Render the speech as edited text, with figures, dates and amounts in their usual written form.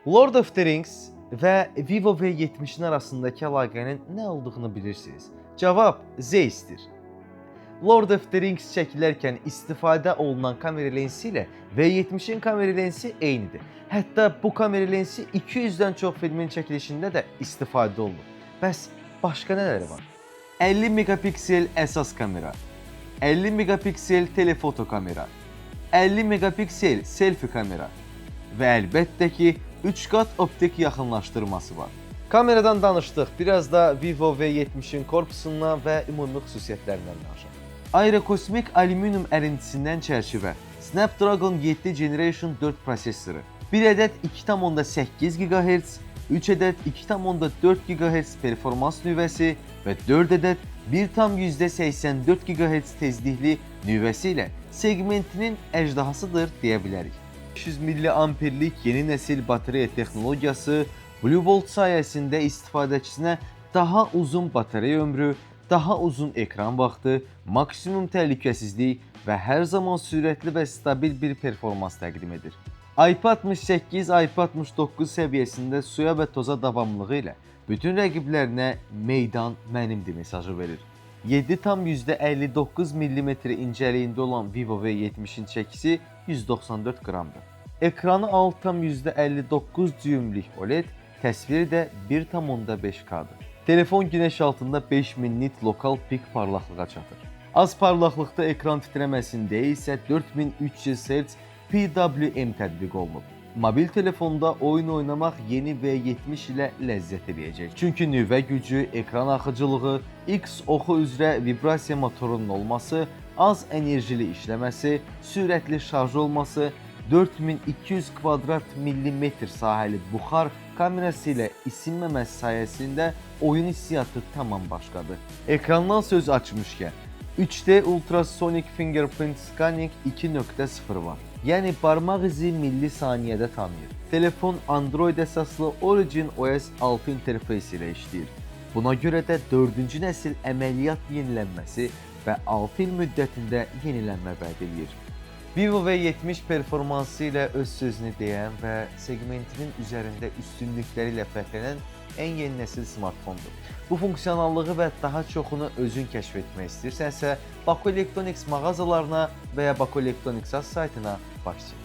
Lord of the Rings və Vivo V70'in arasındakı əlaqənin nə olduğunu bilirsiniz. Cavab Zeiss'tir. Lord of the Rings çəkilərkən istifadə olunan kamera lensi ilə V70'in kamera lensi eynidir. Hətta bu kamera lensi 200-dən çox filmin çəkilişində də istifadə olunur. Bəs başqa nələri var? 50 megapiksel əsas kamera, 50 megapiksel telefoto kamera, 50 megapiksel selfie kamera və əlbəttə ki 3 qat optik yaxınlaşdırması var. Kameradan danışdıq, biraz da Vivo V70'in korpusundan və ümumi xüsusiyyətlərindən danışaq. Aerokosmik alüminium ərintisindən çərçivə, Snapdragon 7 Generation 4 prosesoru, 1 ədəd 2,8 GHz, 3 ədəd 2,4 GHz performans nüvəsi və 4 ədəd 1,84 GHz tezlikli nüvəsi ilə segmentinin əjdahasıdır deyə bilərik. 500 mAh'lik yeni nəsil batareya texnologiyası Blue Bolt sayəsində istifadəçisinə daha uzun batareya ömrü, daha uzun ekran vaxtı, maksimum təhlükəsizlik və hər zaman sürətli və stabil bir performans təqdim edir. IP68, IP69 səviyyəsində suya və toza davamlılığı ilə bütün rəqiblərinə meydan mənimdir mesajı verir. 7,59 mm incəliyində olan Vivo V70'in çəkisi 194 qramdır. Ekranı 6,59 düymlük OLED, təsviri də 1,5K'dır. Telefon günəş altında 5000 nit lokal pik parlaqlığa çatır. Az parlaqlıqda ekran titrəməsində isə 4300 Hz PWM tətbiq olunub. Mobil telefonda oyun oynamaq yeni V70 ilə ləzzət edəcək. Çünki nüvə gücü, ekran axıcılığı, X oxu üzrə vibrasiya motorunun olması, az enerjili işləməsi, sürətli şarj olması, 4200 kvadrat millimetr sahəli buxar kamerası ilə isinməməsi sayəsində oyun hissiyatı tamam başqadır. Ekrandan söz açmışkən, 3D Ultrasonic Fingerprint Scanning 2.0 var. Yəni barmaq izi millisaniyədə tanıyır. Telefon Android əsaslı Origin OS 6 interfeysi ilə işləyir. Buna görə də 4-cü nəsil əməliyyat yenilənməsi və 6 il müddətində yenilənmə vəd edir. Vivo V70 performansı ilə öz sözünü deyən və segmentinin üzərində üstünlükləri ilə fəxrlənən ən yeni nəsil smartfondur. Bu funksionallığı və daha çoxunu özün kəşf etmək istəyirsənsə, Baku Electronics mağazalarına və ya Baku Electronics saytına baş çək.